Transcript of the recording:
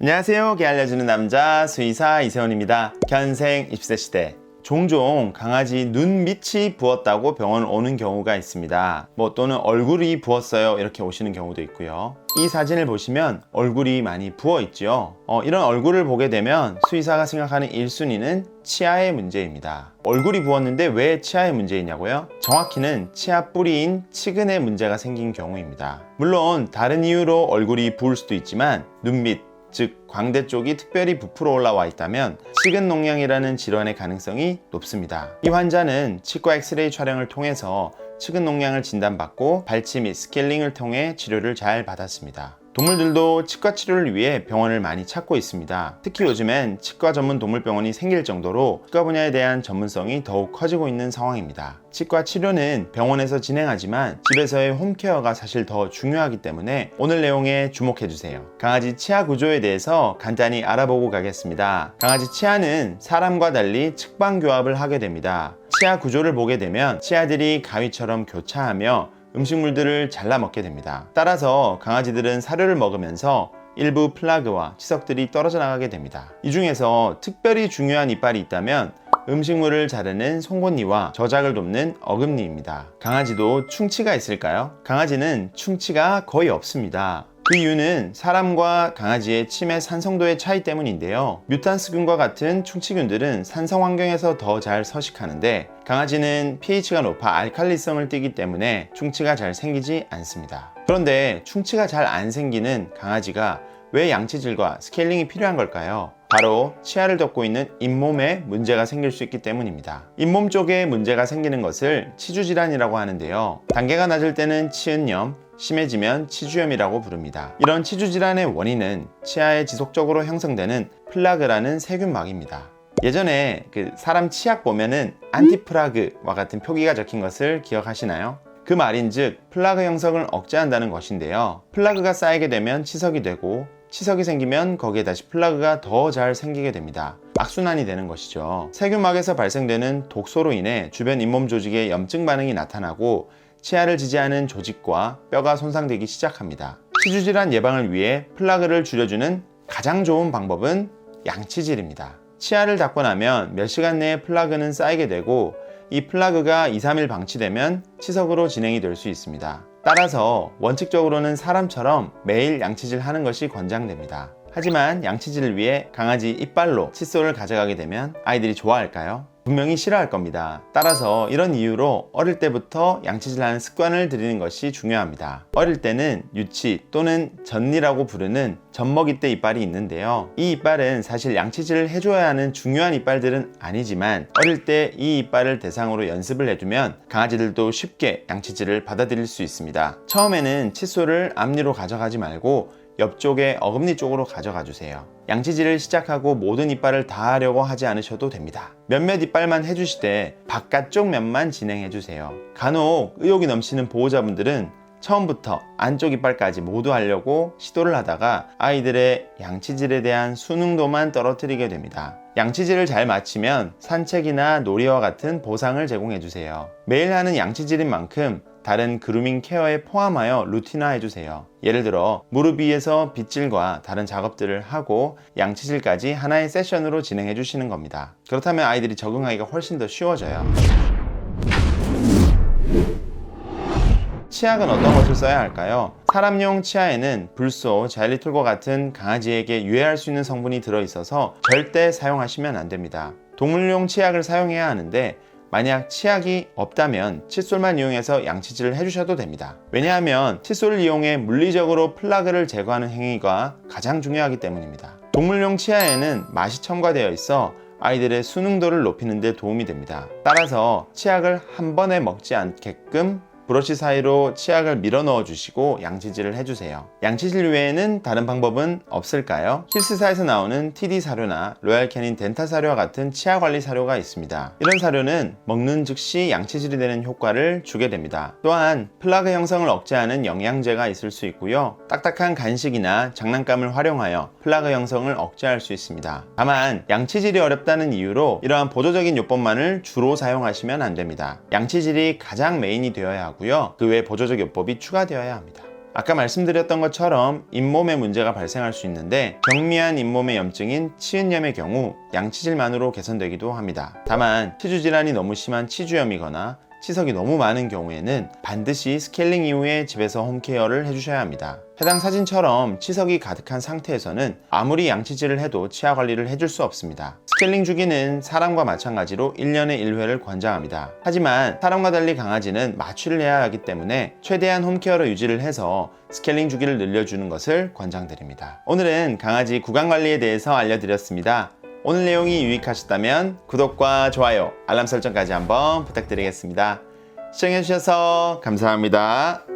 안녕하세요. 개 알려주는 남자 수의사 이세훈입니다. 견생 20세 시대. 종종 강아지 눈 밑이 부었다고 병원 오는 경우가 있습니다. 또는 얼굴이 부었어요 이렇게 오시는 경우도 있고요. 이 사진을 보시면 얼굴이 많이 부어 있죠. 이런 얼굴을 보게 되면 수의사가 생각하는 1순위는 치아의 문제입니다. 얼굴이 부었는데 왜 치아의 문제이냐고요? 정확히는 치아 뿌리인 치근에 문제가 생긴 경우입니다. 물론 다른 이유로 얼굴이 부을 수도 있지만 눈밑, 즉 광대 쪽이 특별히 부풀어 올라와 있다면 치근농양이라는 질환의 가능성이 높습니다. 이 환자는 치과 엑스레이 촬영을 통해서 치근농양을 진단받고 발치 및 스케일링을 통해 치료를 잘 받았습니다. 동물들도 치과 치료를 위해 병원을 많이 찾고 있습니다. 특히 요즘엔 치과 전문 동물병원이 생길 정도로 치과 분야에 대한 전문성이 더욱 커지고 있는 상황입니다. 치과 치료는 병원에서 진행하지만 집에서의 홈케어가 사실 더 중요하기 때문에 오늘 내용에 주목해주세요. 강아지 치아 구조에 대해서 간단히 알아보고 가겠습니다. 강아지 치아는 사람과 달리 측방교합을 하게 됩니다. 치아 구조를 보게 되면 치아들이 가위처럼 교차하며 음식물들을 잘라 먹게 됩니다. 따라서 강아지들은 사료를 먹으면서 일부 플라그와 치석들이 떨어져 나가게 됩니다. 이 중에서 특별히 중요한 이빨이 있다면 음식물을 자르는 송곳니와 저작을 돕는 어금니입니다. 강아지도 충치가 있을까요? 강아지는 충치가 거의 없습니다. 그 이유는 사람과 강아지의 침의 산성도의 차이 때문인데요. 뮤탄스균과 같은 충치균들은 산성 환경에서 더 잘 서식하는데 강아지는 pH가 높아 알칼리성을 띠기 때문에 충치가 잘 생기지 않습니다. 그런데 충치가 잘 안 생기는 강아지가 왜 양치질과 스케일링이 필요한 걸까요? 바로 치아를 덮고 있는 잇몸에 문제가 생길 수 있기 때문입니다. 잇몸 쪽에 문제가 생기는 것을 치주질환이라고 하는데요. 단계가 낮을 때는 치은염, 심해지면 치주염이라고 부릅니다. 이런 치주질환의 원인은 치아에 지속적으로 형성되는 플라그라는 세균막입니다. 예전에 사람 치약 보면은 안티플라그와 같은 표기가 적힌 것을 기억하시나요? 그 말인즉 플라그 형성을 억제한다는 것인데요. 플라그가 쌓이게 되면 치석이 되고 치석이 생기면 거기에 다시 플라그가 더 잘 생기게 됩니다. 악순환이 되는 것이죠. 세균막에서 발생되는 독소로 인해 주변 잇몸 조직에 염증 반응이 나타나고 치아를 지지하는 조직과 뼈가 손상되기 시작합니다. 치주질환 예방을 위해 플라그를 줄여주는 가장 좋은 방법은 양치질입니다. 치아를 닦고 나면 몇 시간 내에 플라그는 쌓이게 되고 이 플라그가 2-3일 방치되면 치석으로 진행이 될 수 있습니다. 따라서 원칙적으로는 사람처럼 매일 양치질 하는 것이 권장됩니다. 하지만 양치질을 위해 강아지 이빨로 칫솔을 가져가게 되면 아이들이 좋아할까요? 분명히 싫어할 겁니다. 따라서 이런 이유로 어릴 때부터 양치질하는 습관을 들이는 것이 중요합니다. 어릴 때는 유치 또는 전니라고 부르는 젖먹이 때 이빨이 있는데요. 이 이빨은 사실 양치질을 해줘야 하는 중요한 이빨들은 아니지만 어릴 때 이 이빨을 대상으로 연습을 해두면 강아지들도 쉽게 양치질을 받아들일 수 있습니다. 처음에는 칫솔을 앞니로 가져가지 말고 옆쪽에 어금니 쪽으로 가져가 주세요. 양치질을 시작하고 모든 이빨을 다 하려고 하지 않으셔도 됩니다. 몇몇 이빨만 해주시되 바깥쪽 면만 진행해 주세요. 간혹 의욕이 넘치는 보호자분들은 처음부터 안쪽 이빨까지 모두 하려고 시도를 하다가 아이들의 양치질에 대한 순응도만 떨어뜨리게 됩니다. 양치질을 잘 마치면 산책이나 놀이와 같은 보상을 제공해 주세요. 매일 하는 양치질인 만큼 다른 그루밍 케어에 포함하여 루틴화 해주세요. 예를 들어 무릎 위에서 빗질과 다른 작업들을 하고 양치질까지 하나의 세션으로 진행해 주시는 겁니다. 그렇다면 아이들이 적응하기가 훨씬 더 쉬워져요. 치약은 어떤 것을 써야 할까요? 사람용 치아에는 불소, 자일리톨과 같은 강아지에게 유해할 수 있는 성분이 들어있어서 절대 사용하시면 안 됩니다. 동물용 치약을 사용해야 하는데 만약 치약이 없다면 칫솔만 이용해서 양치질을 해주셔도 됩니다. 왜냐하면 칫솔을 이용해 물리적으로 플라그를 제거하는 행위가 가장 중요하기 때문입니다. 동물용 치아에는 맛이 첨가되어 있어 아이들의 순응도를 높이는 데 도움이 됩니다. 따라서 치약을 한 번에 먹지 않게끔 브러쉬 사이로 치약을 밀어 넣어 주시고 양치질을 해주세요. 양치질 외에는 다른 방법은 없을까요? 힐스사에서 나오는 TD 사료나 로얄캐닌 덴탈 사료와 같은 치아 관리 사료가 있습니다. 이런 사료는 먹는 즉시 양치질이 되는 효과를 주게 됩니다. 또한 플라그 형성을 억제하는 영양제가 있을 수 있고요. 딱딱한 간식이나 장난감을 활용하여 플라그 형성을 억제할 수 있습니다. 다만 양치질이 어렵다는 이유로 이러한 보조적인 요법만을 주로 사용하시면 안 됩니다. 양치질이 가장 메인이 되어야 하고 그 외 보조적 요법이 추가되어야 합니다. 아까 말씀드렸던 것처럼 잇몸에 문제가 발생할 수 있는데 경미한 잇몸의 염증인 치은염의 경우 양치질만으로 개선되기도 합니다. 다만 치주 질환이 너무 심한 치주염이거나 치석이 너무 많은 경우에는 반드시 스케일링 이후에 집에서 홈케어를 해주셔야 합니다. 해당 사진처럼 치석이 가득한 상태에서는 아무리 양치질을 해도 치아 관리를 해줄 수 없습니다. 스케일링 주기는 사람과 마찬가지로 1년에 1회를 권장합니다. 하지만 사람과 달리 강아지는 마취를 해야 하기 때문에 최대한 홈케어로 유지를 해서 스케일링 주기를 늘려주는 것을 권장드립니다. 오늘은 강아지 구강 관리에 대해서 알려드렸습니다. 오늘 내용이 유익하셨다면 구독과 좋아요, 알람 설정까지 한번 부탁드리겠습니다. 시청해주셔서 감사합니다.